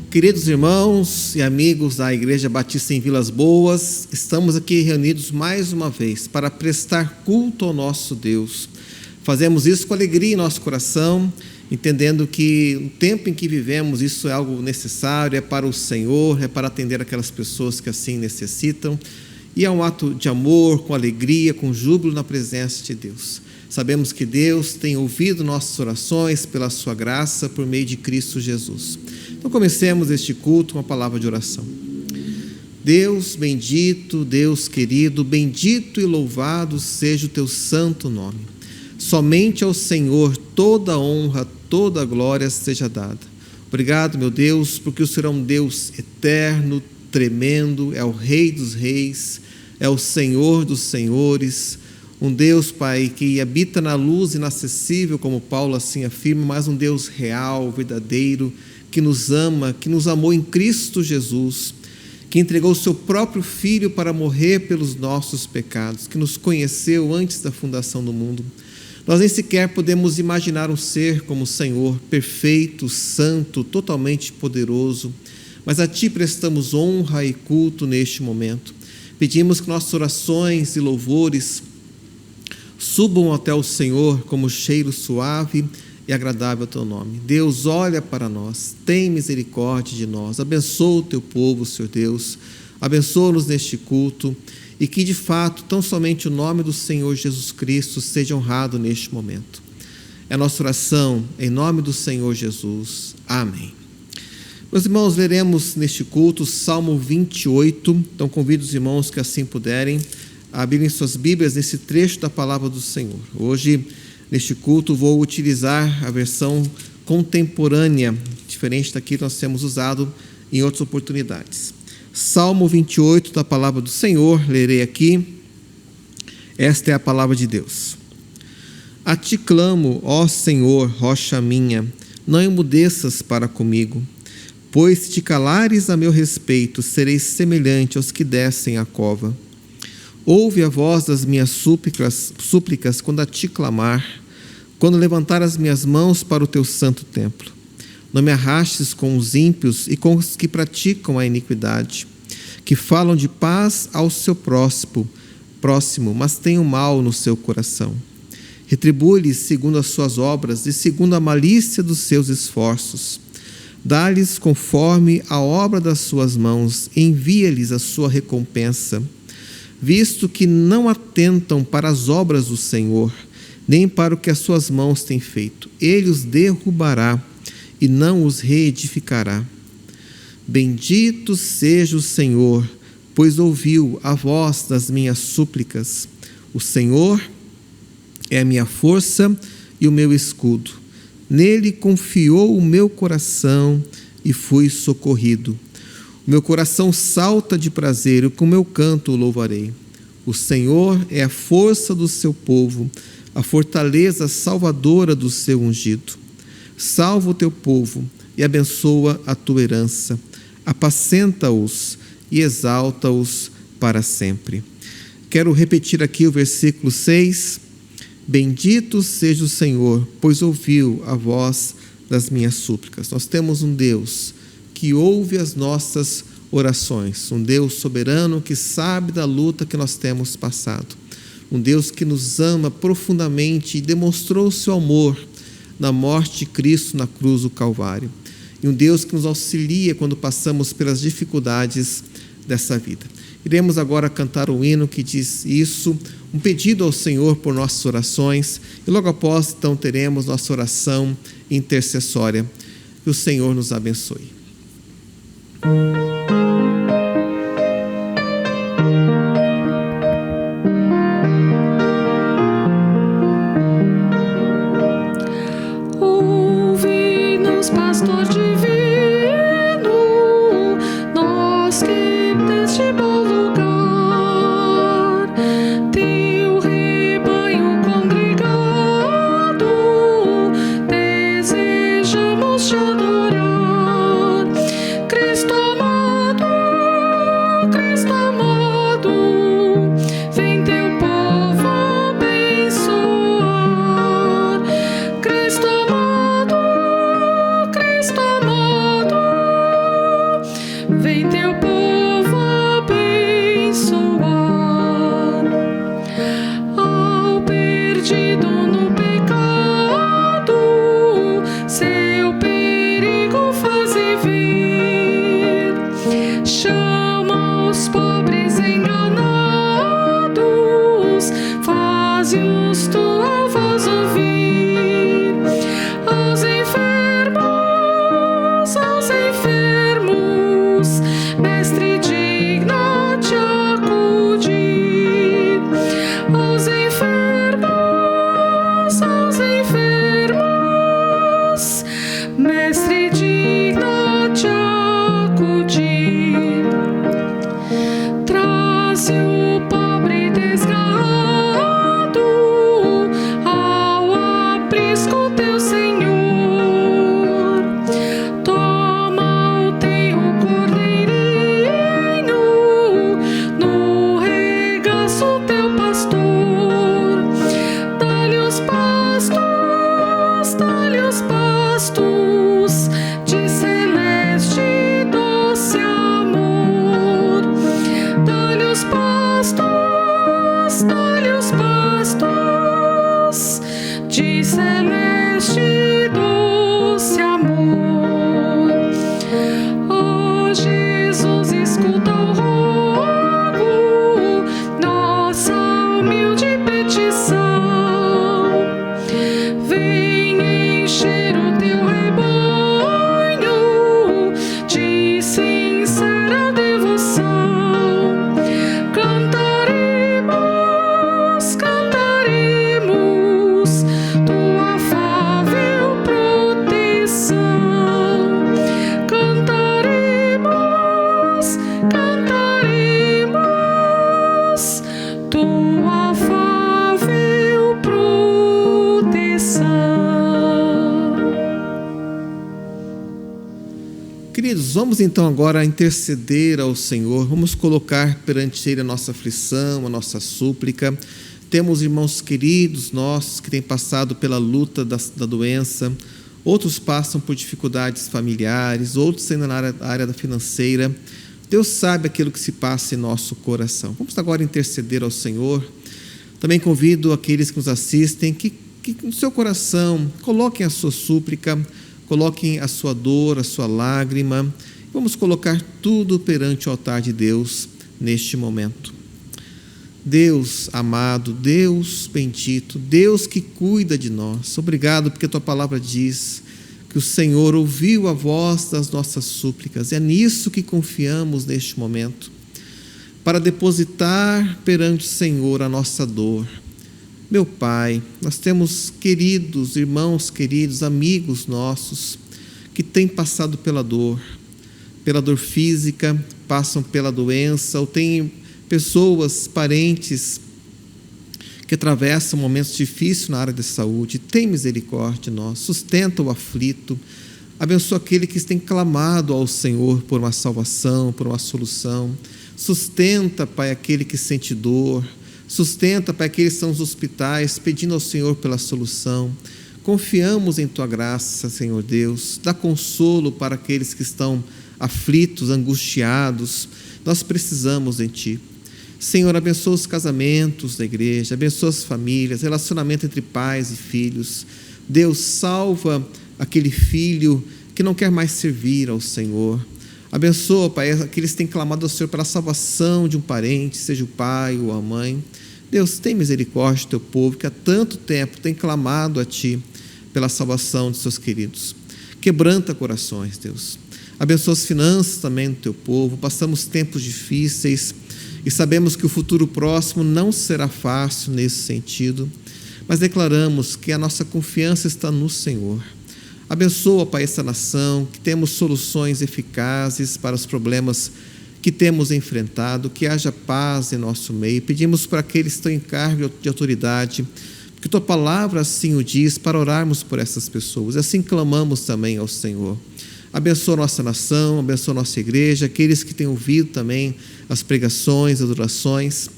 Queridos irmãos e amigos da Igreja Batista em Vilas Boas, estamos aqui reunidos mais uma vez para prestar culto ao nosso Deus. Fazemos isso com alegria em nosso coração, entendendo que no tempo em que vivemos isso é algo necessário, é para o Senhor, é para atender aquelas pessoas que assim necessitam, e é um ato de amor, com alegria, com júbilo na presença de Deus. Sabemos que Deus tem ouvido nossas orações pela sua graça, por meio de Cristo Jesus. Então comecemos este culto com a palavra de oração. Deus bendito, Deus querido, bendito e louvado seja o teu santo nome. Somente ao Senhor toda a honra, toda a glória seja dada. Obrigado, meu Deus, porque o Senhor é um Deus eterno, tremendo, é o Rei dos reis, é o Senhor dos senhores, um Deus, Pai, que habita na luz inacessível, como Paulo assim afirma, mas um Deus real, verdadeiro, que nos ama, que nos amou em Cristo Jesus, que entregou o seu próprio Filho para morrer pelos nossos pecados, que nos conheceu antes da fundação do mundo. Nós nem sequer podemos imaginar um ser como o Senhor, perfeito, santo, totalmente poderoso, mas a Ti prestamos honra e culto neste momento. Pedimos que nossas orações e louvores subam até o Senhor como cheiro suave e agradável ao Teu nome. Deus, olha para nós, tem misericórdia de nós, abençoa o Teu povo, Senhor Deus, abençoa-nos neste culto e que de fato tão somente o nome do Senhor Jesus Cristo seja honrado neste momento. É a nossa oração em nome do Senhor Jesus. Amém. Meus irmãos, leremos neste culto Salmo 28, então convido os irmãos que assim puderem a abrirem suas Bíblias nesse trecho da palavra do Senhor. Hoje, neste culto, vou utilizar a versão contemporânea, diferente daqui que nós temos usado em outras oportunidades. Salmo 28 da palavra do Senhor, lerei aqui. Esta é a palavra de Deus. A Ti clamo, ó Senhor, rocha minha, não emudeças para comigo, pois se te calares a meu respeito, serei semelhante aos que descem à cova. Ouve a voz das minhas súplicas quando a Ti clamar, quando levantar as minhas mãos para o Teu santo templo. Não me arrastes com os ímpios e com os que praticam a iniquidade, que falam de paz ao seu próximo, mas têm o mal no seu coração. Retribui-lhes segundo as suas obras e segundo a malícia dos seus esforços. Dá-lhes conforme a obra das suas mãos, envia-lhes a sua recompensa. Visto que não atentam para as obras do Senhor, nem para o que as suas mãos têm feito, Ele os derrubará e não os reedificará. Bendito seja o Senhor, pois ouviu a voz das minhas súplicas. O Senhor é a minha força e o meu escudo. Nele confiou o meu coração e fui socorrido. Meu coração salta de prazer e com meu canto o louvarei. O Senhor é a força do seu povo, a fortaleza salvadora do seu ungido. Salva o teu povo e abençoa a tua herança. Apacenta-os e exalta-os para sempre. Quero repetir aqui o versículo 6. Bendito seja o Senhor, pois ouviu a voz das minhas súplicas. Nós temos um Deus que ouve as nossas orações, um Deus soberano que sabe da luta que nós temos passado, um Deus que nos ama profundamente e demonstrou o seu amor na morte de Cristo na cruz do Calvário, e um Deus que nos auxilia quando passamos pelas dificuldades dessa vida. Iremos agora cantar um hino que diz isso, um pedido ao Senhor por nossas orações, e logo após então teremos nossa oração intercessória. Que o Senhor nos abençoe. Ouve-nos, pastor divino, nós que deste bom lugar, teu rebanho congregado, desejamos te adorar. Cristo amado, vem teu povo abençoar. Cristo amado, Queridos, vamos então agora interceder ao Senhor, vamos colocar perante Ele a nossa aflição, a nossa súplica. Temos irmãos queridos nossos que têm passado pela luta da doença, outros passam por dificuldades familiares, outros ainda na área da financeira. Deus sabe aquilo que se passa em nosso coração. Vamos agora interceder ao Senhor. Também convido aqueles que nos assistem que no seu coração coloquem a sua súplica, coloquem a sua dor, a sua lágrima. Vamos colocar tudo perante o altar de Deus neste momento. Deus amado, Deus bendito, Deus que cuida de nós, obrigado porque a Tua palavra diz que o Senhor ouviu a voz das nossas súplicas. É nisso que confiamos neste momento, para depositar perante o Senhor a nossa dor. Meu Pai, nós temos queridos, irmãos queridos, amigos nossos que têm passado pela dor física, passam pela doença, ou têm pessoas, parentes que atravessam momentos difíceis na área de saúde. Tem misericórdia de nós, sustenta o aflito, abençoa aquele que tem clamado ao Senhor por uma salvação, por uma solução. Sustenta, Pai, aquele que sente dor. Sustenta, Pai, aqueles que estão nos hospitais, pedindo ao Senhor pela solução. Confiamos em Tua graça, Senhor Deus. Dá consolo para aqueles que estão aflitos, angustiados. Nós precisamos de Ti. Senhor, abençoa os casamentos da igreja, abençoa as famílias, relacionamento entre pais e filhos. Deus, salva aquele filho que não quer mais servir ao Senhor. Abençoa, Pai, aqueles que têm clamado ao Senhor pela salvação de um parente, seja o pai ou a mãe. Deus, tem misericórdia do Teu povo que há tanto tempo tem clamado a Ti pela salvação de seus queridos. Quebranta corações, Deus. Abençoa as finanças também do Teu povo. Passamos tempos difíceis e sabemos que o futuro próximo não será fácil nesse sentido, mas declaramos que a nossa confiança está no Senhor. Abençoa, Pai, essa nação, que temos soluções eficazes para os problemas que temos enfrentado, que haja paz em nosso meio. Pedimos para aqueles que estão em cargo de autoridade, porque Tua palavra assim o diz, para orarmos por essas pessoas. E assim clamamos também ao Senhor. Abençoa a nossa nação, abençoa a nossa igreja, aqueles que têm ouvido também as pregações, as orações,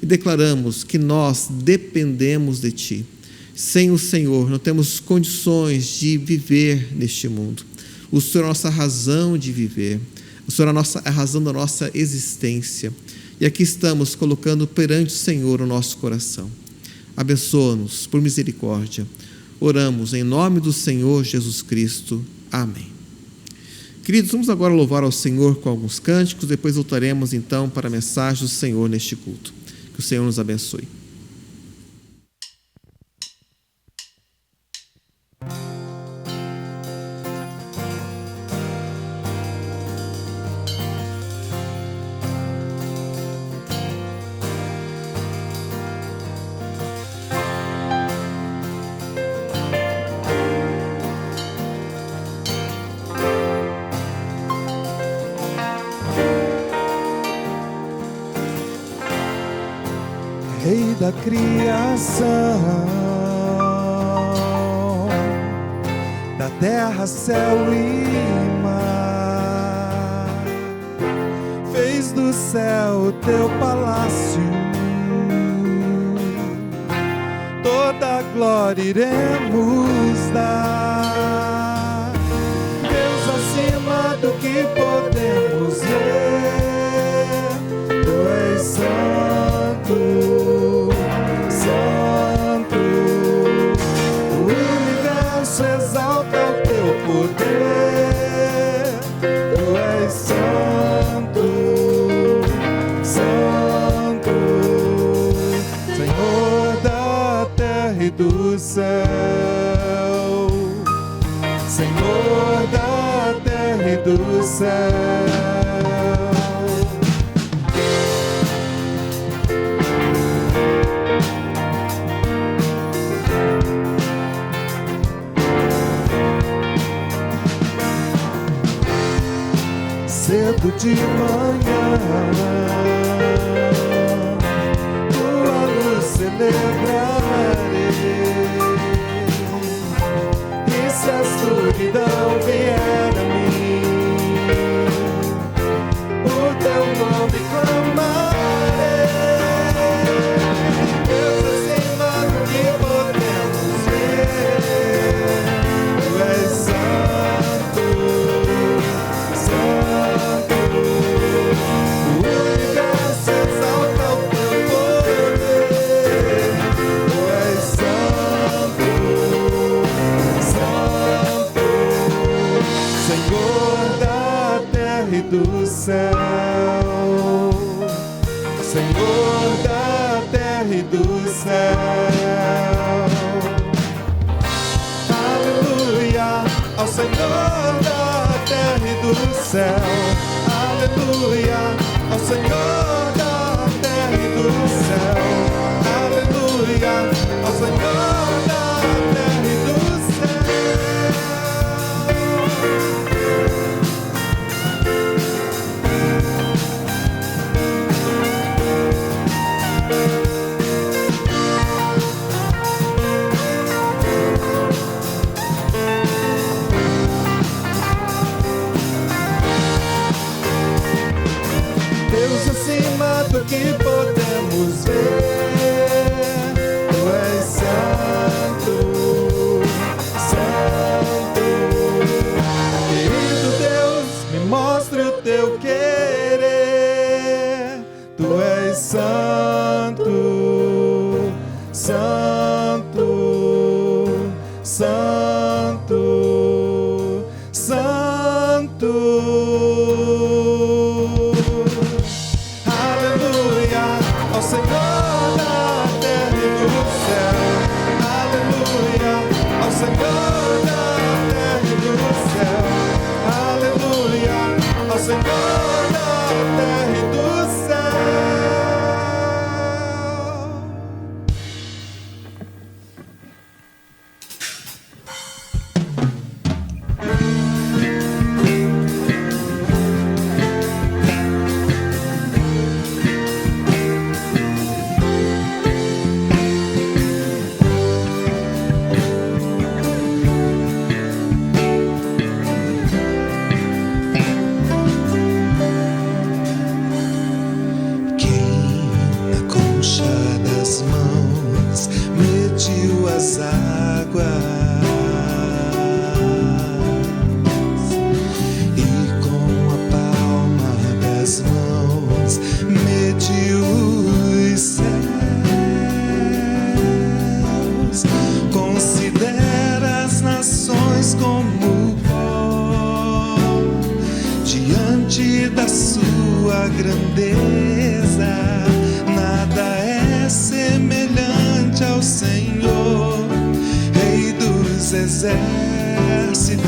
e declaramos que nós dependemos de Ti. Sem o Senhor não temos condições de viver neste mundo. O Senhor é a nossa razão de viver, o Senhor é a razão da nossa existência, e aqui estamos colocando perante o Senhor o nosso coração. Abençoa-nos por misericórdia. Oramos em nome do Senhor Jesus Cristo. Amém. Queridos, vamos agora louvar ao Senhor com alguns cânticos, depois voltaremos então para a mensagem do Senhor neste culto. Que o Senhor nos abençoe. Rei da criação, da terra, céu e mar, fez do céu Teu palácio, toda a glória iremos dar. Deus acima do que podemos ver, Tu és santo. Exalta o Teu poder, Tu és santo, santo, Senhor da terra e do céu, Senhor da terra e do céu. Cedo de manhã, Tua luz celebrarei, e se a escuridão vier a mim, da terra e do céu, Senhor da terra e do céu. Aleluia ao Senhor da terra e do céu. Aleluia ao Senhor da terra e do céu. Aleluia ao Senhor da terra e do Deus acima do que podemos ver, Tu és santo, santo. Querido Deus, me mostre o Teu querer. Tu és santo, santo, santo, santo. Ao Senhor da terra e do céu. Aleluia ao Senhor da terra e do céu. Aleluia ao Senhor da terra e do as águas e com a palma das mãos mediu os céus. Considera as nações como pó diante da sua grandeza. Nada é semelhante ao Senhor, Rei dos exércitos.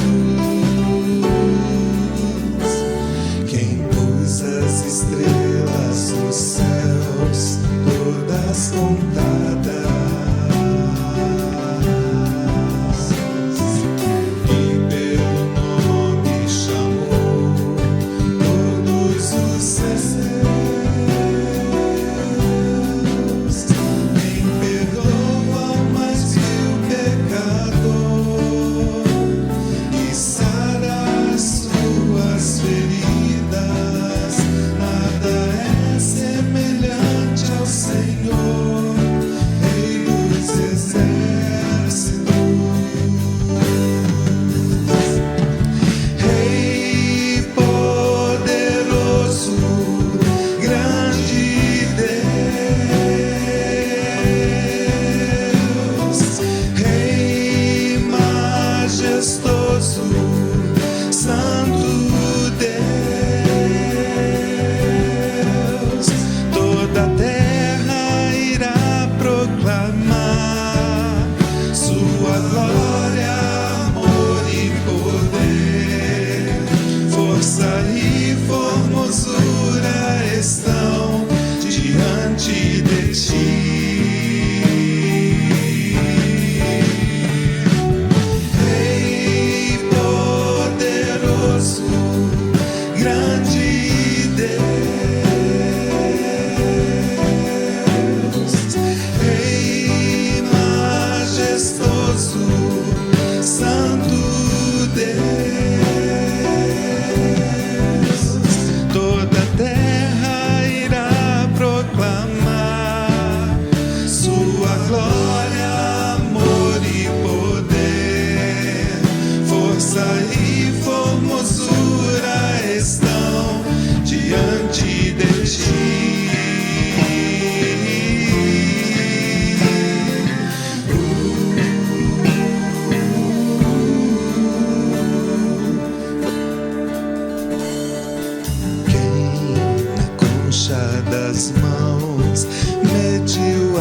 Quem pôs as estrelas nos céus, todas contadas, e pelo nome chamou todos os céus. Quem perdoa o mais vil pecador.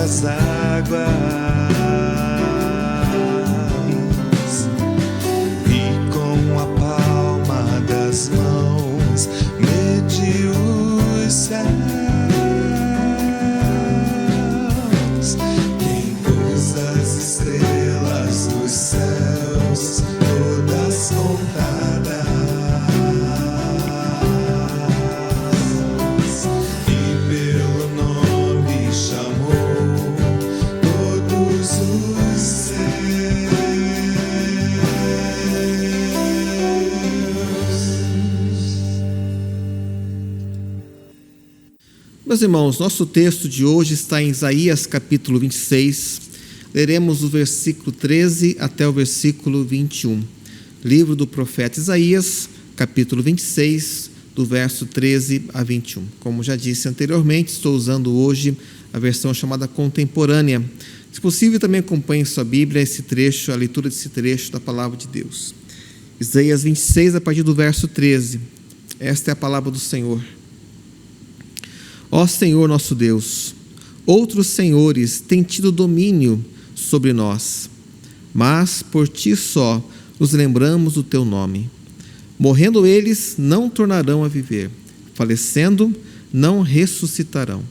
das águas e com a palma das mãos mede os céus. Quem pôs as estrelas dos céus todas contadas e pelo nome chamou todos os seus. Meus irmãos, nosso texto de hoje está em Isaías capítulo 26. Leremos do versículo 13 até o versículo 21. Livro do profeta Isaías, capítulo 26, do verso 13 a 21. Como já disse anteriormente, estou usando hoje a versão chamada contemporânea. Se possível, também acompanhe em sua Bíblia esse trecho, a leitura desse trecho da palavra de Deus. Isaías 26, a partir do verso 13. Esta é a palavra do Senhor. Ó Senhor nosso Deus, outros senhores têm tido domínio sobre nós, mas por ti só nos lembramos do teu nome. Morrendo eles, não tornarão a viver, falecendo, não ressuscitarão.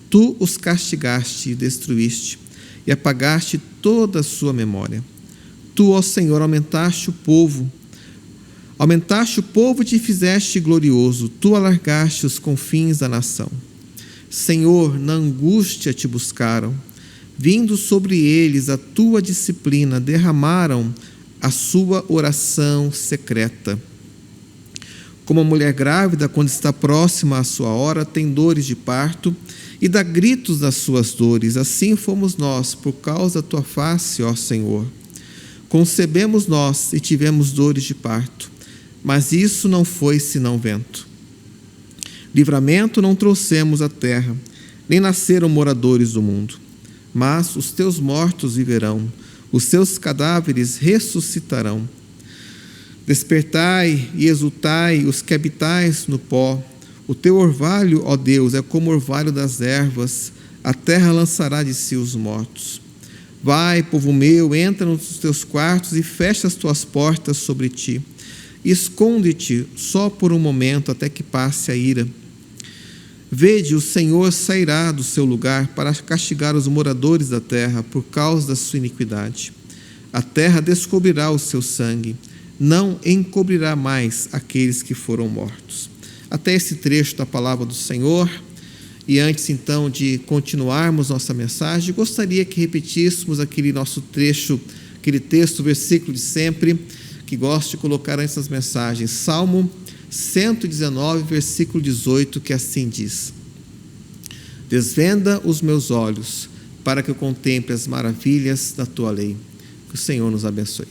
Tu os castigaste e destruíste, e apagaste toda a sua memória. Tu, ó Senhor, aumentaste o povo e te fizeste glorioso, tu alargaste os confins da nação. Senhor, na angústia te buscaram, vindo sobre eles a tua disciplina, derramaram a sua oração secreta. Como a mulher grávida, quando está próxima à sua hora, tem dores de parto e dá gritos das suas dores, assim fomos nós, por causa da tua face, ó Senhor. Concebemos nós e tivemos dores de parto, mas isso não foi senão vento. Livramento não trouxemos à terra, nem nasceram moradores do mundo. Mas os teus mortos viverão, os seus cadáveres ressuscitarão. Despertai e exultai os que habitais no pó. O teu orvalho, ó Deus, é como o orvalho das ervas, a terra lançará de si os mortos. Vai, povo meu, entra nos teus quartos e fecha as tuas portas sobre ti. Esconde-te só por um momento até que passe a ira. Vede, o Senhor sairá do seu lugar para castigar os moradores da terra por causa da sua iniquidade. A terra descobrirá o seu sangue, não encobrirá mais aqueles que foram mortos. Até esse trecho da palavra do Senhor. E antes então de continuarmos nossa mensagem, gostaria que repetíssemos aquele nosso trecho, aquele texto, versículo de sempre, que gosto de colocar antes das mensagens. Salmo 119, versículo 18, que assim diz: Desvenda os meus olhos, para que eu contemple as maravilhas da tua lei. Que o Senhor nos abençoe.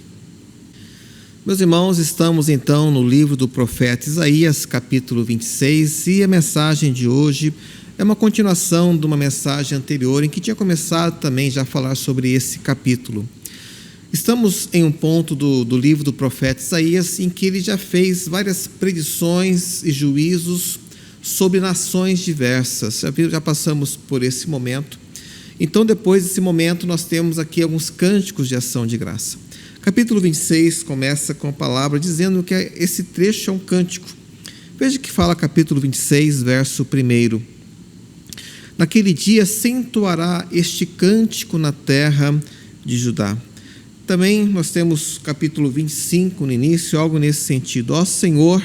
Meus irmãos, estamos então no livro do profeta Isaías, capítulo 26, e a mensagem de hoje é uma continuação de uma mensagem anterior, em que tinha começado também já a falar sobre esse capítulo. Estamos em um ponto do livro do profeta Isaías em que ele já fez várias predições e juízos sobre nações diversas. Já passamos por esse momento. Então, depois desse momento, nós temos aqui alguns cânticos de ação de graça. Capítulo 26 começa com a palavra dizendo que esse trecho é um cântico. Veja que fala capítulo 26, verso 1. Naquele dia se entoará este cântico na terra de Judá. Também nós temos capítulo 25 no início, algo nesse sentido. Ó Senhor,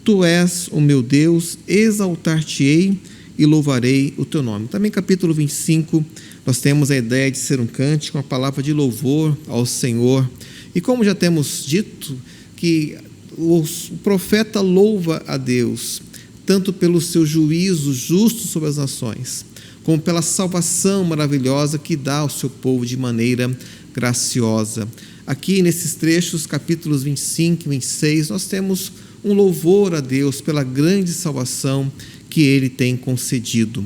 Tu és o meu Deus, exaltar-te-ei e louvarei o Teu nome. Também capítulo 25, nós temos a ideia de ser um cântico, uma palavra de louvor ao Senhor. E como já temos dito, que o profeta louva a Deus, tanto pelo seu juízo justo sobre as nações, como pela salvação maravilhosa que dá ao seu povo de maneira graciosa. Aqui nesses trechos, capítulos 25 e 26, nós temos um louvor a Deus pela grande salvação que Ele tem concedido.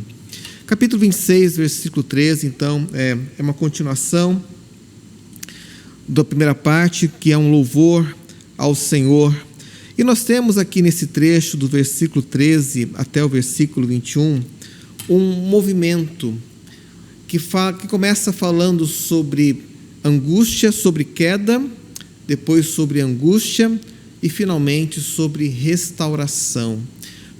Capítulo 26, versículo 13, então, é uma continuação da primeira parte, que é um louvor ao Senhor. E nós temos aqui nesse trecho, do versículo 13 até o versículo 21, um movimento que começa falando sobre angústia, sobre queda, depois sobre angústia e finalmente sobre restauração.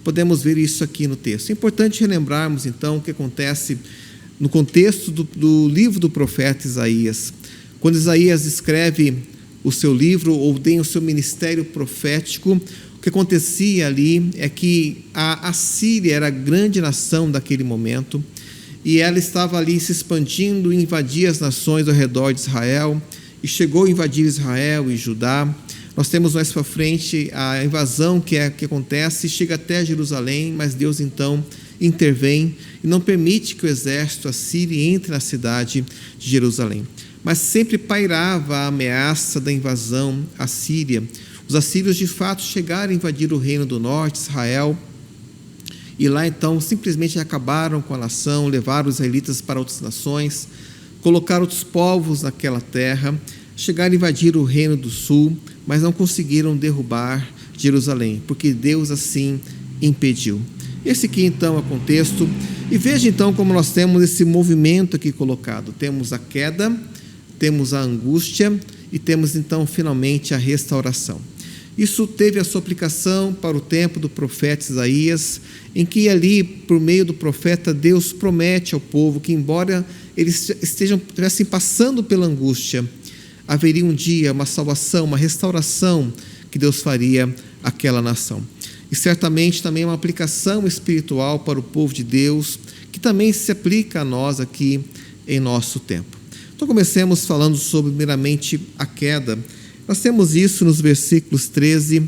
Podemos ver isso aqui no texto. É importante relembrarmos então o que acontece no contexto do livro do profeta Isaías. Quando Isaías escreve o seu livro ou tem o seu ministério profético, o que acontecia ali é que a Síria era a grande nação daquele momento e ela estava ali se expandindo e invadia as nações ao redor de Israel e chegou a invadir Israel e Judá. Nós temos mais para frente a invasão que acontece, chega até Jerusalém, mas Deus então intervém e não permite que o exército assírio entre na cidade de Jerusalém. Mas sempre pairava a ameaça da invasão assíria. Os assírios de fato chegaram a invadir o reino do norte, Israel, e lá então simplesmente acabaram com a nação, levaram os israelitas para outras nações, colocaram outros povos naquela terra, chegaram a invadir o reino do sul, mas não conseguiram derrubar Jerusalém, porque Deus assim impediu. Esse aqui então é o contexto, e veja então como nós temos esse movimento aqui colocado. Temos a queda, temos a angústia e temos então finalmente a restauração. Isso teve a sua aplicação para o tempo do profeta Isaías, em que ali, por meio do profeta, Deus promete ao povo que, embora eles estivessem passando pela angústia, haveria um dia uma salvação, uma restauração que Deus faria àquela nação. E certamente também uma aplicação espiritual para o povo de Deus, que também se aplica a nós aqui em nosso tempo. Então comecemos falando sobre primeiramente a queda. Nós temos isso nos versículos 13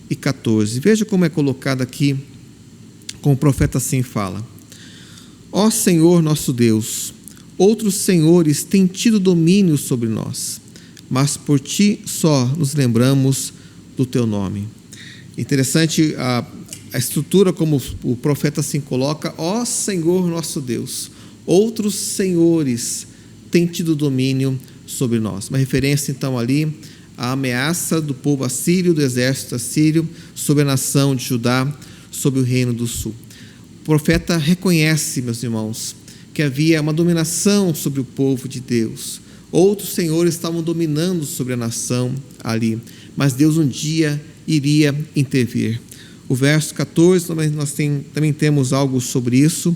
e 14. Veja como é colocado aqui, como o profeta assim fala: Ó Senhor nosso Deus, outros senhores têm tido domínio sobre nós, mas por ti só nos lembramos do teu nome. Interessante a estrutura como o profeta assim coloca: ó Senhor nosso Deus, outros senhores têm tido domínio sobre nós. Uma referência então ali à ameaça do povo assírio, do exército assírio, sobre a nação de Judá, sobre o reino do sul. O profeta reconhece, meus irmãos, que havia uma dominação sobre o povo de Deus. Outros senhores estavam dominando sobre a nação ali, mas Deus um dia iria intervir. O verso 14, nós também temos algo sobre isso.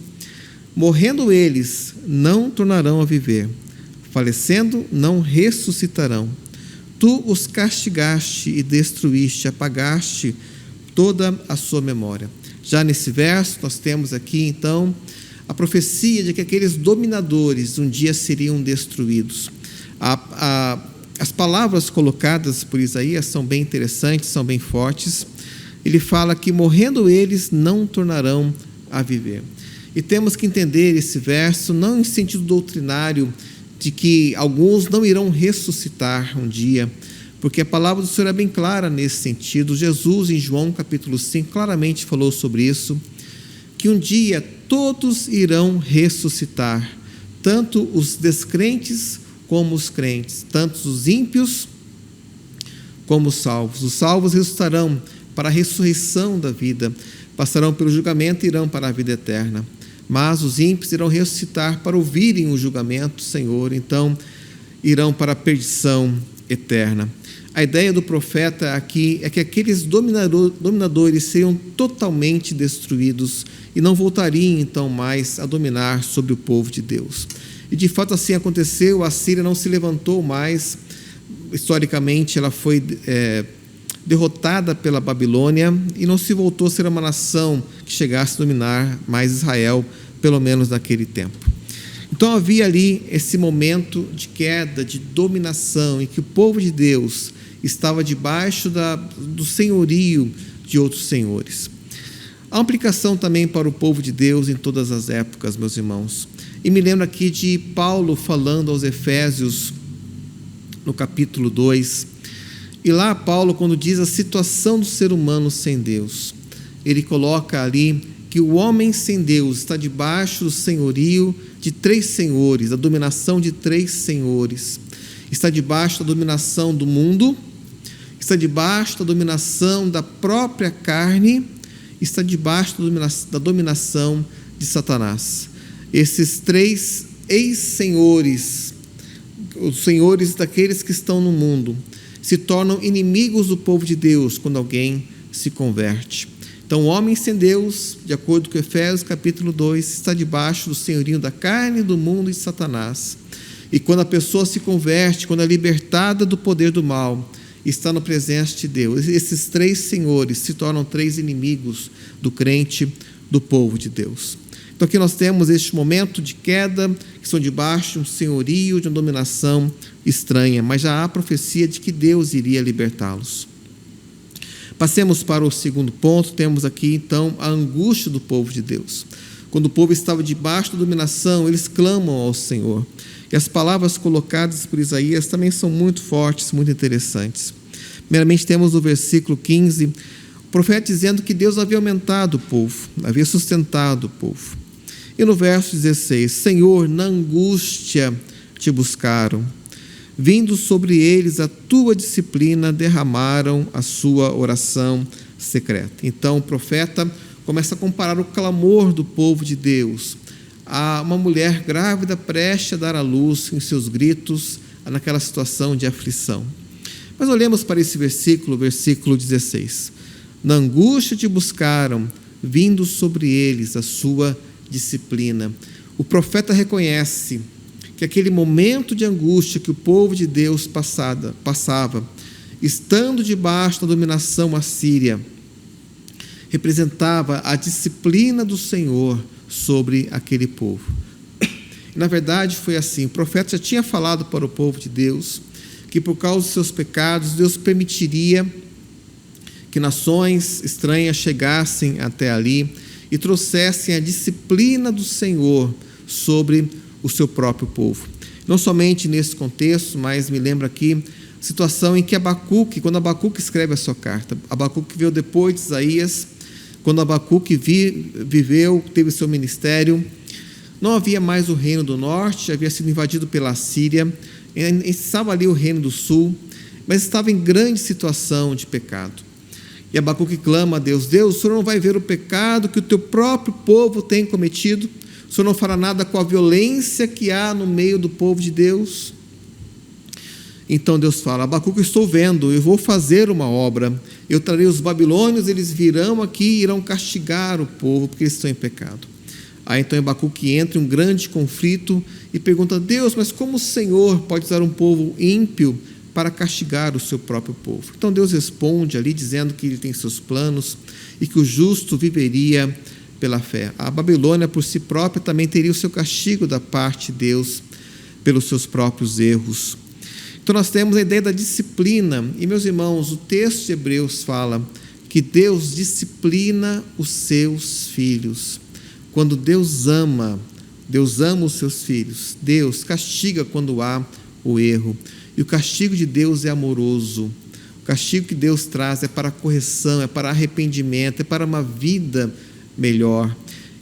Morrendo eles, não tornarão a viver. Falecendo, não ressuscitarão. Tu os castigaste e destruíste, apagaste toda a sua memória. Já nesse verso, nós temos aqui, então, a profecia de que aqueles dominadores um dia seriam destruídos. As palavras colocadas por Isaías são bem interessantes, são bem fortes. Ele fala que morrendo eles não tornarão a viver. E temos que entender esse verso não em sentido doutrinário de que alguns não irão ressuscitar um dia, porque a palavra do Senhor é bem clara nesse sentido. Jesus, em João capítulo 5, claramente falou sobre isso, que um dia todos irão ressuscitar, tanto os descrentes como os crentes, tanto os ímpios como os salvos. Os salvos ressuscitarão para a ressurreição da vida, passarão pelo julgamento e irão para a vida eterna. Mas os ímpios irão ressuscitar para ouvirem o julgamento do Senhor, então irão para a perdição eterna. A ideia do profeta aqui é que aqueles dominadores seriam totalmente destruídos e não voltariam então mais a dominar sobre o povo de Deus. E de fato assim aconteceu. A Síria não se levantou mais. Historicamente ela foi derrotada pela Babilônia e não se voltou a ser uma nação que chegasse a dominar mais Israel, pelo menos naquele tempo. Então havia ali esse momento de queda, de dominação, em que o povo de Deus estava debaixo do senhorio de outros senhores. Há uma aplicação também para o povo de Deus em todas as épocas, meus irmãos. E me lembro aqui de Paulo falando aos Efésios, no capítulo 2, e lá Paulo, quando diz a situação do ser humano sem Deus, ele coloca ali que o homem sem Deus está debaixo do senhorio de 3 senhores, da dominação de 3 senhores. Está debaixo da dominação do mundo, está debaixo da dominação da própria carne, está debaixo da dominação de Satanás. Esses 3 ex-senhores, os senhores daqueles que estão no mundo, se tornam inimigos do povo de Deus quando alguém se converte. Então, o homem sem Deus, de acordo com Efésios capítulo 2, está debaixo do senhorio da carne, do mundo e de Satanás. E quando a pessoa se converte, quando é libertada do poder do mal, está na presença de Deus. Esses três senhores se tornam três inimigos do crente, do povo de Deus. Então aqui nós temos este momento de queda, que são debaixo de um senhorio, de uma dominação estranha, mas já há profecia de que Deus iria libertá-los. Passemos para o segundo ponto. Temos aqui então a angústia do povo de Deus. Quando o povo estava debaixo da dominação, eles clamam ao Senhor. E as palavras colocadas por Isaías também são muito fortes, muito interessantes. Primeiramente temos o versículo 15, o profeta dizendo que Deus havia aumentado o povo, havia sustentado o povo. E no verso 16, Senhor, na angústia te buscaram, vindo sobre eles a tua disciplina, derramaram a sua oração secreta. Então o profeta começa a comparar o clamor do povo de Deus a uma mulher grávida prestes a dar à luz, em seus gritos, naquela situação de aflição. Mas olhemos para esse versículo 16. Na angústia te buscaram, vindo sobre eles a sua disciplina. O profeta reconhece que aquele momento de angústia que o povo de Deus passava, estando debaixo da dominação assíria, representava a disciplina do Senhor sobre aquele povo. Na verdade foi assim, o profeta já tinha falado para o povo de Deus que por causa dos seus pecados Deus permitiria que nações estranhas chegassem até ali e trouxessem a disciplina do Senhor sobre o seu próprio povo. Não somente nesse contexto, mas me lembra aqui a situação em que Abacuque, quando Abacuque escreve a sua carta, Abacuque veio depois de Isaías, quando Abacuque viveu, teve seu ministério, não havia mais o reino do norte, havia sido invadido pela Síria, estava ali o reino do sul, mas estava em grande situação de pecado. E Abacuque clama a Deus: Deus, o Senhor não vai ver o pecado que o teu próprio povo tem cometido? O Senhor não fará nada com a violência que há no meio do povo de Deus? Então Deus fala: Abacuque, estou vendo, eu vou fazer uma obra, eu trarei os babilônios, eles virão aqui e irão castigar o povo, porque eles estão em pecado. Aí então Abacuque entra em um grande conflito e pergunta: Deus, mas como o Senhor pode usar um povo ímpio para castigar o seu próprio povo? Então Deus responde ali dizendo que ele tem seus planos e que o justo viveria pela fé. A Babilônia por si própria também teria o seu castigo da parte de Deus pelos seus próprios erros. Então nós temos a ideia da disciplina, e meus irmãos, o texto de Hebreus fala que Deus disciplina os seus filhos. Quando Deus ama os seus filhos. Deus castiga quando há o erro, e o castigo de Deus é amoroso. O castigo que Deus traz é para a correção, é para arrependimento, é para uma vida melhor.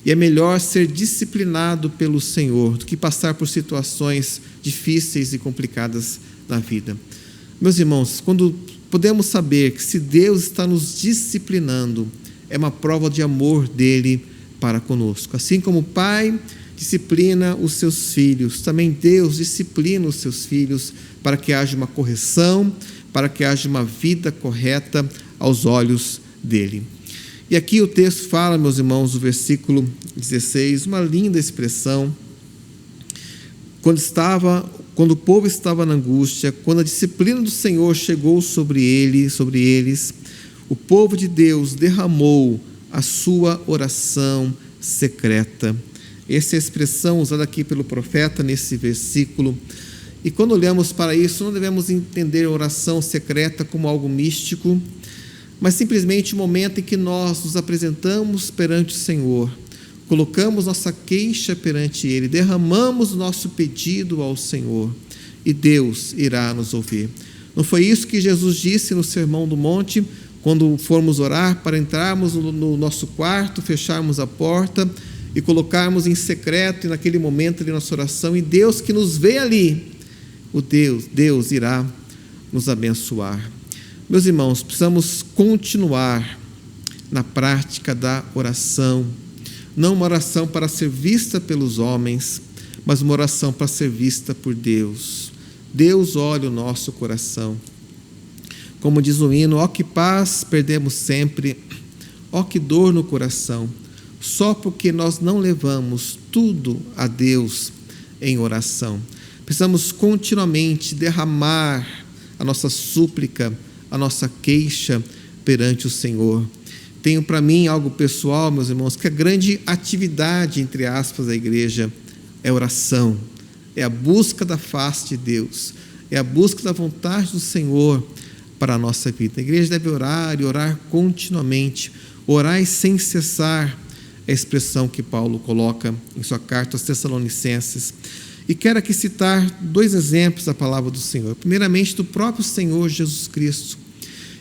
E é melhor ser disciplinado pelo Senhor do que passar por situações difíceis e complicadas na vida. Meus irmãos, quando podemos saber que se Deus está nos disciplinando, é uma prova de amor dele para conosco. Assim como o pai disciplina os seus filhos, também Deus disciplina os seus filhos para que haja uma correção, para que haja uma vida correta aos olhos dele. E aqui o texto fala, meus irmãos, o versículo 16, uma linda expressão: quando o povo estava na angústia, quando a disciplina do Senhor chegou sobre eles, o povo de Deus derramou a sua oração secreta. Essa é a expressão usada aqui pelo profeta nesse versículo. E quando olhamos para isso, não devemos entender a oração secreta como algo místico, mas simplesmente o momento em que nós nos apresentamos perante o Senhor, colocamos nossa queixa perante Ele, derramamos o nosso pedido ao Senhor, e Deus irá nos ouvir. Não foi isso que Jesus disse no Sermão do Monte, quando formos orar, para entrarmos no nosso quarto, fecharmos a porta e colocarmos em secreto, e naquele momento ali nossa oração, e Deus que nos vê ali, Deus irá nos abençoar. Meus irmãos, precisamos continuar na prática da oração, não uma oração para ser vista pelos homens, mas uma oração para ser vista por Deus. Deus olha o nosso coração. Como diz o hino, ó que paz perdemos sempre, ó que dor no coração, só porque nós não levamos tudo a Deus em oração. Precisamos continuamente derramar a nossa súplica, a nossa queixa perante o Senhor. Tenho para mim algo pessoal, meus irmãos, que a grande atividade, entre aspas, da igreja é oração, é a busca da face de Deus, é a busca da vontade do Senhor para a nossa vida. A igreja deve orar e orar continuamente, orar e sem cessar, é a expressão que Paulo coloca em sua carta aos Tessalonicenses. E quero aqui citar 2 exemplos da palavra do Senhor. Primeiramente, do próprio Senhor Jesus Cristo.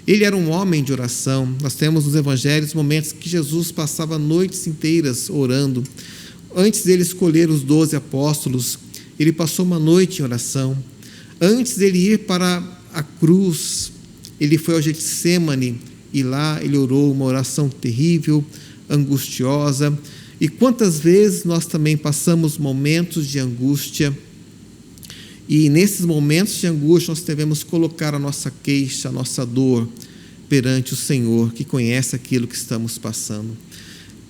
Ele era um homem de oração. Nós temos nos evangelhos momentos que Jesus passava noites inteiras orando. Antes dele escolher os 12 apóstolos, ele passou uma noite em oração. Antes dele ir para a cruz, ele foi ao Getsêmani e lá ele orou uma oração terrível, angustiosa. E quantas vezes nós também passamos momentos de angústia, e nesses momentos de angústia nós devemos colocar a nossa queixa, a nossa dor perante o Senhor, que conhece aquilo que estamos passando.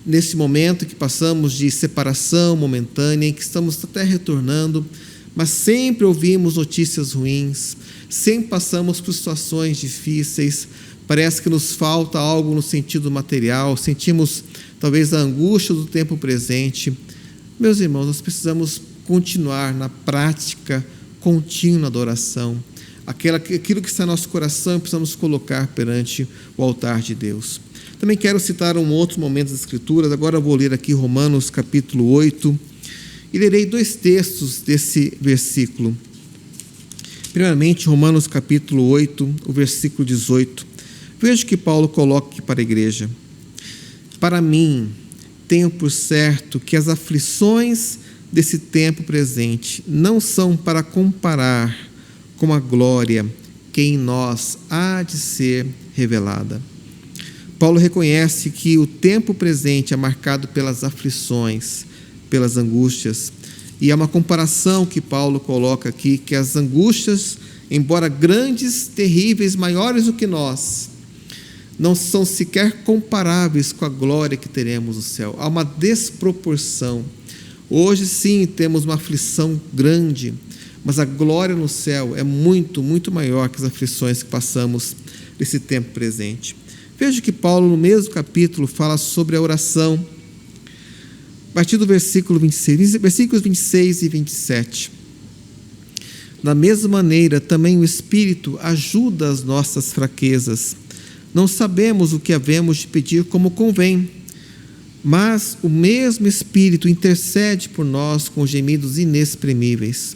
Nesse momento que passamos de separação momentânea, em que estamos até retornando, mas sempre ouvimos notícias ruins, sempre passamos por situações difíceis, parece que nos falta algo no sentido material, sentimos talvez a angústia do tempo presente. Meus irmãos, nós precisamos continuar na prática contínua da oração. Aquilo que está no nosso coração, precisamos colocar perante o altar de Deus. Também quero citar um outro momento das Escrituras. Agora eu vou ler aqui Romanos capítulo 8 e lerei 2 textos desse versículo. Primeiramente, Romanos capítulo 8, o versículo 18. Veja o que Paulo coloca aqui para a igreja. Para mim, tenho por certo que as aflições desse tempo presente não são para comparar com a glória que em nós há de ser revelada. Paulo reconhece que o tempo presente é marcado pelas aflições, pelas angústias, e é uma comparação que Paulo coloca aqui, que as angústias, embora grandes, terríveis, maiores do que nós, não são sequer comparáveis com a glória que teremos no céu. Há uma desproporção. Hoje sim temos uma aflição grande, mas a glória no céu é muito, muito maior que as aflições que passamos nesse tempo presente. Veja que Paulo, no mesmo capítulo, fala sobre a oração. A partir do versículo 26, versículos 26 e 27. Da mesma maneira, também o Espírito ajuda as nossas fraquezas. Não sabemos o que havemos de pedir como convém, mas o mesmo Espírito intercede por nós com gemidos inexprimíveis.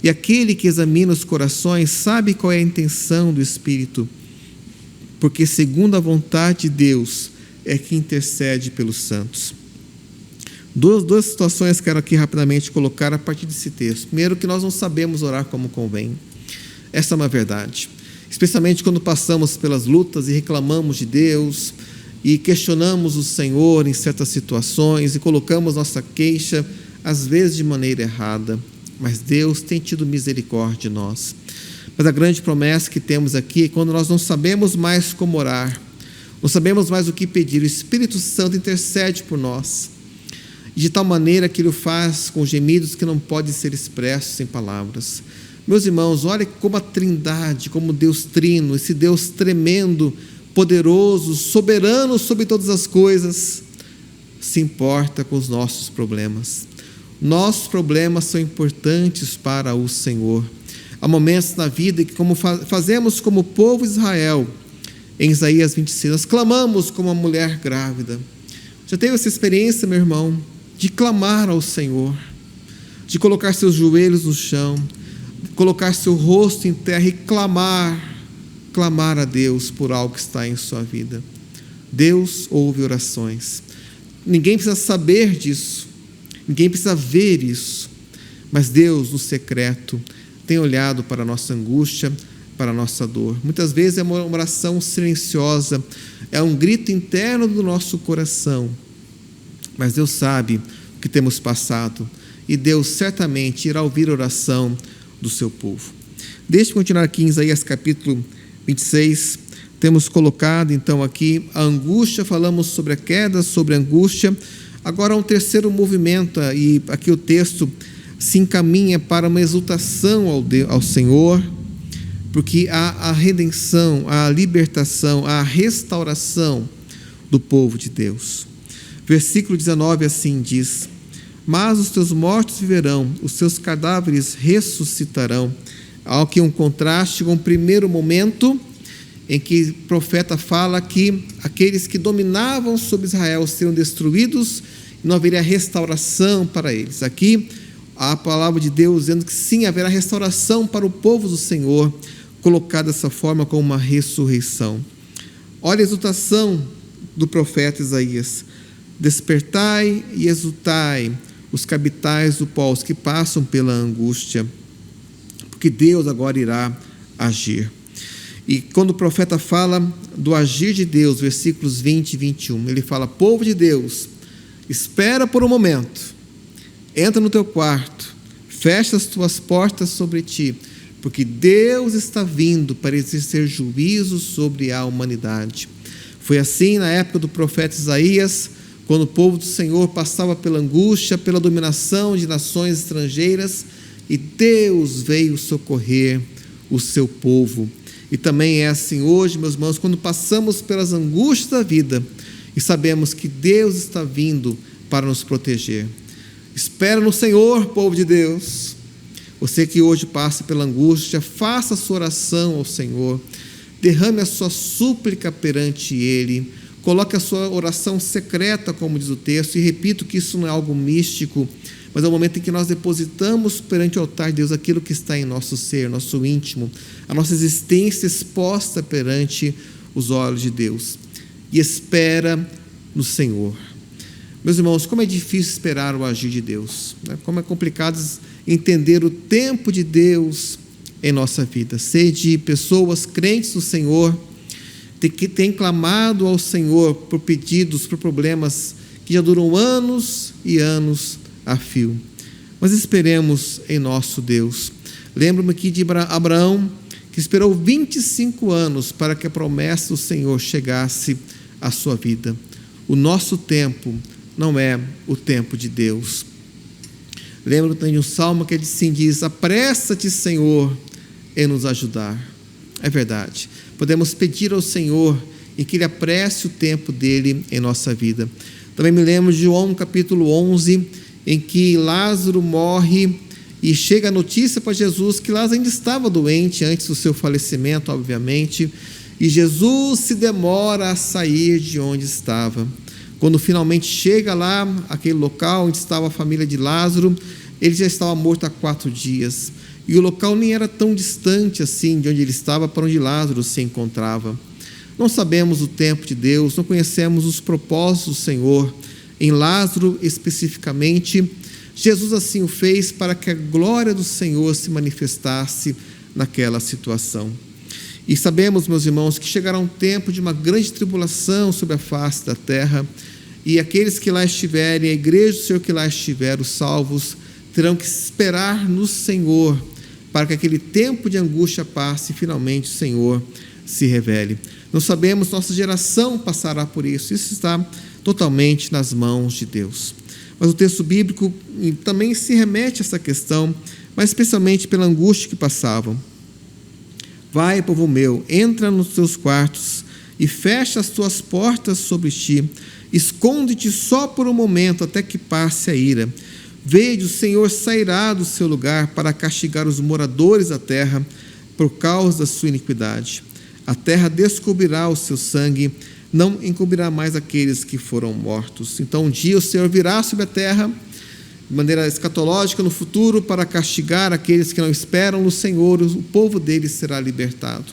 E aquele que examina os corações sabe qual é a intenção do Espírito, porque segundo a vontade de Deus é que intercede pelos santos. Duas situações quero aqui rapidamente colocar a partir desse texto. Primeiro, que nós não sabemos orar como convém. Essa é uma verdade. Especialmente quando passamos pelas lutas e reclamamos de Deus e questionamos o Senhor em certas situações e colocamos nossa queixa, às vezes de maneira errada. Mas Deus tem tido misericórdia de nós. Mas a grande promessa que temos aqui é quando nós não sabemos mais como orar, não sabemos mais o que pedir, o Espírito Santo intercede por nós, de tal maneira que Ele o faz com gemidos que não podem ser expressos em palavras. Meus irmãos, olha como a Trindade, como Deus Trino, esse Deus tremendo, poderoso, soberano sobre todas as coisas, se importa com os nossos problemas. Nossos problemas são importantes para o Senhor. Há momentos na vida que, como fazemos como povo de Israel, em Isaías 26, nós clamamos como uma mulher grávida. Já teve essa experiência, meu irmão, de clamar ao Senhor, de colocar seus joelhos no chão, colocar seu rosto em terra e clamar a Deus por algo que está em sua vida. Deus ouve orações. Ninguém precisa saber disso, ninguém precisa ver isso, mas Deus, no secreto, tem olhado para a nossa angústia, para a nossa dor. Muitas vezes é uma oração silenciosa, é um grito interno do nosso coração, mas Deus sabe o que temos passado e Deus certamente irá ouvir a oração do seu povo. Deixe-me continuar aqui em Isaías capítulo 26, temos colocado então aqui a angústia, falamos sobre a queda, sobre a angústia. Agora um terceiro movimento, e aqui o texto se encaminha para uma exultação ao Senhor, porque há a redenção, a libertação, a restauração do povo de Deus. Versículo 19 assim diz: mas os teus mortos viverão, os seus cadáveres ressuscitarão. Há aqui um contraste com o primeiro momento, em que o profeta fala que aqueles que dominavam sobre Israel seriam destruídos e não haveria restauração para eles. Aqui, a palavra de Deus dizendo que sim, haverá restauração para o povo do Senhor, colocada dessa forma como uma ressurreição. Olha a exultação do profeta Isaías: despertai e exultai, os que habitais do pó, os que passam pela angústia, porque Deus agora irá agir. E quando o profeta fala do agir de Deus, versículos 20 e 21, ele fala: povo de Deus, espera por um momento, entra no teu quarto, fecha as tuas portas sobre ti, porque Deus está vindo para exercer juízo sobre a humanidade. Foi assim na época do profeta Isaías, quando o povo do Senhor passava pela angústia, pela dominação de nações estrangeiras, e Deus veio socorrer o seu povo. E também é assim hoje, meus irmãos, quando passamos pelas angústias da vida e sabemos que Deus está vindo para nos proteger. Espera no Senhor, povo de Deus. Você que hoje passa pela angústia, faça a sua oração ao Senhor, derrame a sua súplica perante Ele, coloque a sua oração secreta, como diz o texto, e repito que isso não é algo místico, mas é o momento em que nós depositamos perante o altar de Deus aquilo que está em nosso ser, nosso íntimo, a nossa existência exposta perante os olhos de Deus, e espera no Senhor. Meus irmãos, como é difícil esperar o agir de Deus, né? Como é complicado entender o tempo de Deus em nossa vida. Sede pessoas crentes no Senhor, que têm clamado ao Senhor por pedidos, por problemas que já duram anos e anos a fio. Mas esperemos em nosso Deus. Lembro-me aqui de Abraão, que esperou 25 anos para que a promessa do Senhor chegasse à sua vida. O nosso tempo não é o tempo de Deus. Lembro também de um salmo que assim diz: apressa-te, Senhor, em nos ajudar. É verdade. Podemos pedir ao Senhor em que Ele apresse o tempo dEle em nossa vida. Também me lembro de João capítulo 11, em que Lázaro morre e chega a notícia para Jesus que Lázaro ainda estava doente antes do seu falecimento, obviamente, e Jesus se demora a sair de onde estava. Quando finalmente chega lá, aquele local onde estava a família de Lázaro, ele já estava morto há 4 dias. E o local nem era tão distante assim de onde ele estava para onde Lázaro se encontrava. Não sabemos o tempo de Deus, não conhecemos os propósitos do Senhor. Em Lázaro especificamente, Jesus assim o fez para que a glória do Senhor se manifestasse naquela situação. E sabemos, meus irmãos, que chegará um tempo de uma grande tribulação sobre a face da terra, e aqueles que lá estiverem, a igreja do Senhor que lá estiver, os salvos, terão que esperar no Senhor, para que aquele tempo de angústia passe e finalmente o Senhor se revele. Não sabemos, nossa geração passará por isso, isso está totalmente nas mãos de Deus. Mas o texto bíblico também se remete a essa questão, mas especialmente pela angústia que passavam. Vai, povo meu, entra nos teus quartos e fecha as tuas portas sobre ti, esconde-te só por um momento até que passe a ira. Vede, o Senhor sairá do seu lugar para castigar os moradores da terra por causa da sua iniquidade. A terra descobrirá o seu sangue, não encobrirá mais aqueles que foram mortos. Então um dia o Senhor virá sobre a terra, de maneira escatológica no futuro, para castigar aqueles que não esperam no Senhor, o povo dele será libertado.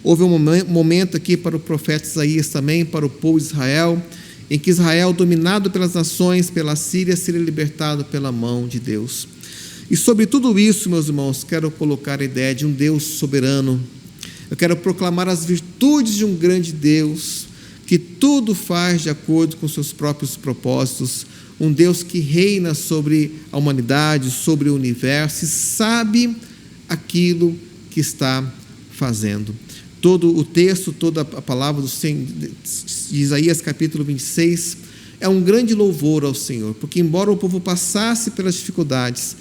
Houve um momento aqui para o profeta Isaías também, para o povo de Israel, em que Israel, dominado pelas nações, pela Síria, seria libertado pela mão de Deus. E sobre tudo isso, meus irmãos, quero colocar a ideia de um Deus soberano. Eu quero proclamar as virtudes de um grande Deus, que tudo faz de acordo com seus próprios propósitos, um Deus que reina sobre a humanidade, sobre o universo e sabe aquilo que está fazendo. Todo o texto, toda a palavra de Isaías capítulo 26 é um grande louvor ao Senhor, porque embora o povo passasse pelas dificuldades,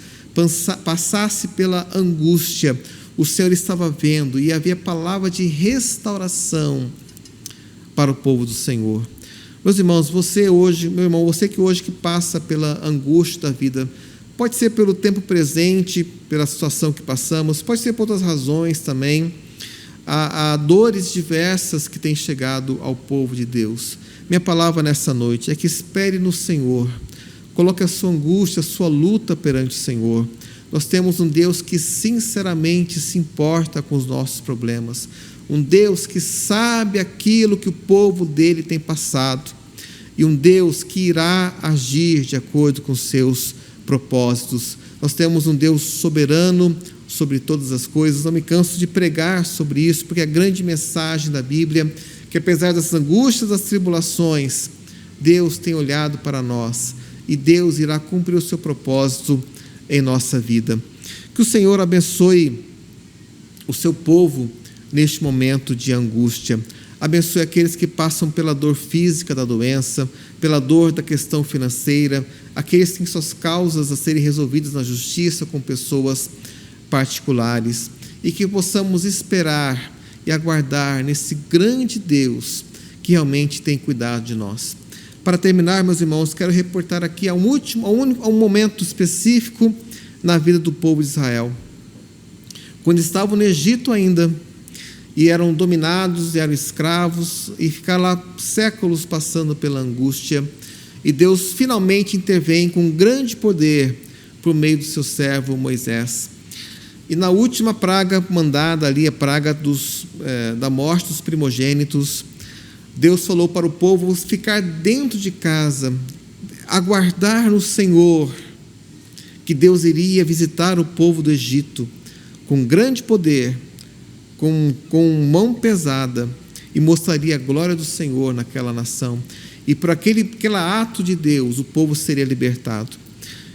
passasse pela angústia, o Senhor estava vendo e havia palavra de restauração para o povo do Senhor. Meus irmãos, você hoje, meu irmão, você que hoje que passa pela angústia da vida, pode ser pelo tempo presente, pela situação que passamos, pode ser por outras razões também. Há dores diversas que têm chegado ao povo de Deus. Minha palavra nessa noite é que espere no Senhor, coloque a sua angústia, a sua luta perante o Senhor. Nós temos um Deus que sinceramente se importa com os nossos problemas, um Deus que sabe aquilo que o povo dele tem passado e um Deus que irá agir de acordo com os seus propósitos. Nós temos um Deus soberano sobre todas as coisas. Não me canso de pregar sobre isso, porque a grande mensagem da Bíblia, que apesar das angústias, das tribulações, Deus tem olhado para nós e Deus irá cumprir o seu propósito em nossa vida. Que o Senhor abençoe o seu povo neste momento de angústia. Abençoe aqueles que passam pela dor física da doença, pela dor da questão financeira, aqueles que têm suas causas a serem resolvidas na justiça com pessoas particulares, e que possamos esperar e aguardar nesse grande Deus que realmente tem cuidado de nós. Para terminar, meus irmãos, quero reportar aqui a um momento específico na vida do povo de Israel. Quando estavam no Egito ainda, e eram dominados, e eram escravos, e ficaram lá séculos passando pela angústia, e Deus finalmente intervém com grande poder por meio do seu servo Moisés. E na última praga mandada ali, a praga da morte dos primogênitos, Deus falou para o povo ficar dentro de casa, aguardar no Senhor, que Deus iria visitar o povo do Egito com grande poder, com mão pesada, e mostraria a glória do Senhor naquela nação. E por aquele ato de Deus, o povo seria libertado.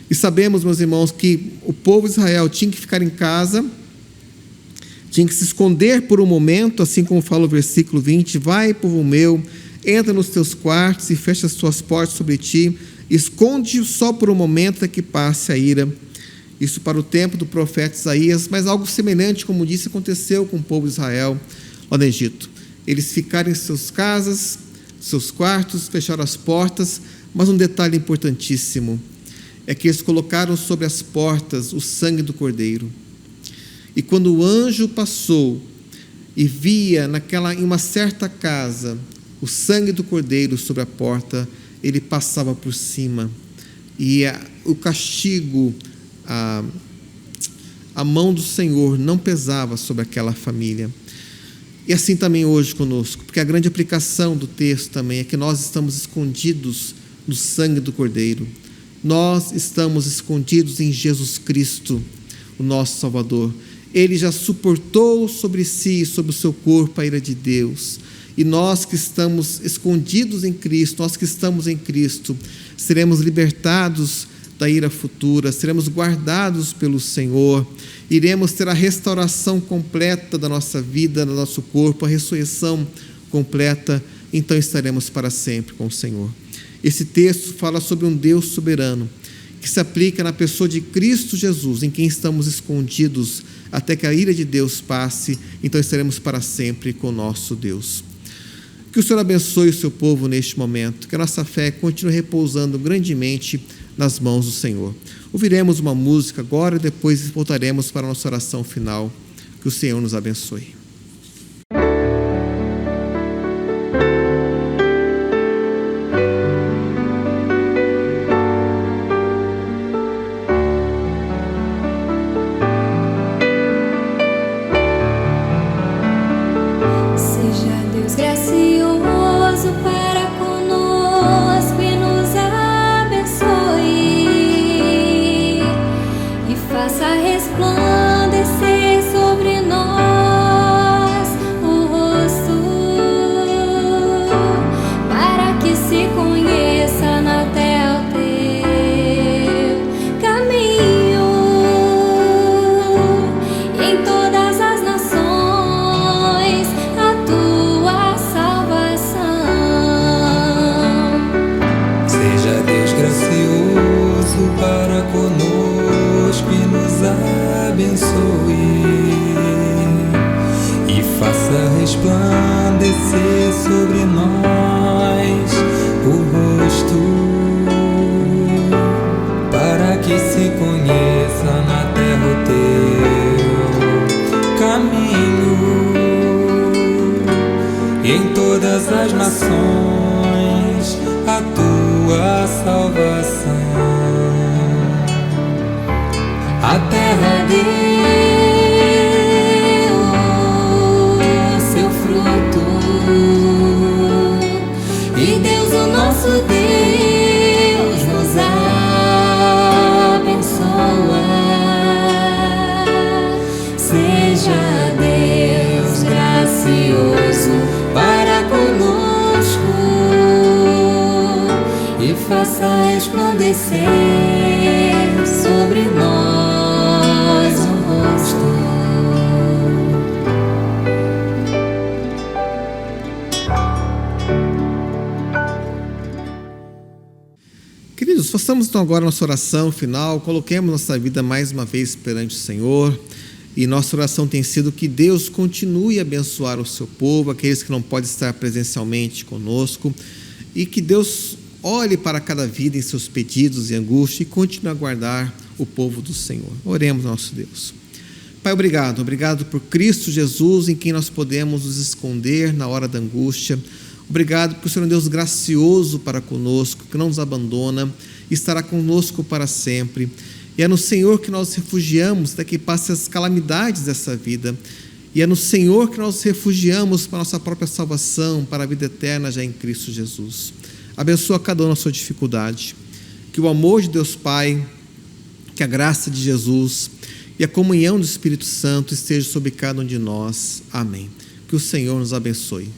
E sabemos, meus irmãos, que o povo de Israel tinha que ficar em casa, tinha que se esconder por um momento, assim como fala o versículo 20, vai, povo meu, entra nos teus quartos e fecha as tuas portas sobre ti, esconde só por um momento até que passe a ira. Isso para o tempo do profeta Isaías, mas algo semelhante, como disse, aconteceu com o povo de Israel lá no Egito. Eles ficaram em suas casas, seus quartos, fecharam as portas, mas um detalhe importantíssimo é que eles colocaram sobre as portas o sangue do Cordeiro. E quando o anjo passou e via em uma certa casa o sangue do Cordeiro sobre a porta, ele passava por cima. E o castigo, a mão do Senhor não pesava sobre aquela família. E assim também hoje conosco, porque a grande aplicação do texto também é que nós estamos escondidos no sangue do Cordeiro. Nós estamos escondidos em Jesus Cristo, o nosso Salvador. Ele já suportou sobre si, sobre o seu corpo, a ira de Deus. E nós que estamos escondidos em Cristo, nós que estamos em Cristo, seremos libertados da ira futura, seremos guardados pelo Senhor, iremos ter a restauração completa da nossa vida, do nosso corpo, a ressurreição completa, então estaremos para sempre com o Senhor. Esse texto fala sobre um Deus soberano, que se aplica na pessoa de Cristo Jesus, em quem estamos escondidos, até que a ira de Deus passe, então estaremos para sempre com o nosso Deus. Que o Senhor abençoe o seu povo neste momento, que a nossa fé continue repousando grandemente nas mãos do Senhor. Ouviremos uma música agora e depois voltaremos para a nossa oração final. Que o Senhor nos abençoe. Seja Deus gracioso para conosco e nos abençoe e faça resplandecer sobre nós conheça na terra o teu caminho, e em todas as nações a tua salvação. Seja Deus gracioso para conosco e nos abençoe, e faça resplandecer sobre nós o rosto, para que se conheça na terra o teu caminho, e em todas as nações a tua salvação. A terra deu seu fruto, e Deus, o nosso Deus, nos abençoa. Seja Deus gracioso para conosco, e faça resplandecer sobre nós o rosto. Queridos, façamos então agora nossa oração final, coloquemos nossa vida mais uma vez perante o Senhor, e nossa oração tem sido que Deus continue a abençoar o seu povo, aqueles que não podem estar presencialmente conosco, e que Deus olhe para cada vida em seus pedidos e angústia e continue a guardar o povo do Senhor. Oremos, nosso Deus. Pai, obrigado por Cristo Jesus, em quem nós podemos nos esconder na hora da angústia. Obrigado porque o Senhor é um Deus gracioso para conosco, que não nos abandona e estará conosco para sempre. E é no Senhor que nós refugiamos até que passe as calamidades dessa vida. E é no Senhor que nós refugiamos para a nossa própria salvação, para a vida eterna já em Cristo Jesus. Abençoa cada um na sua dificuldade. Que o amor de Deus Pai, que a graça de Jesus e a comunhão do Espírito Santo esteja sobre cada um de nós. Amém. Que o Senhor nos abençoe.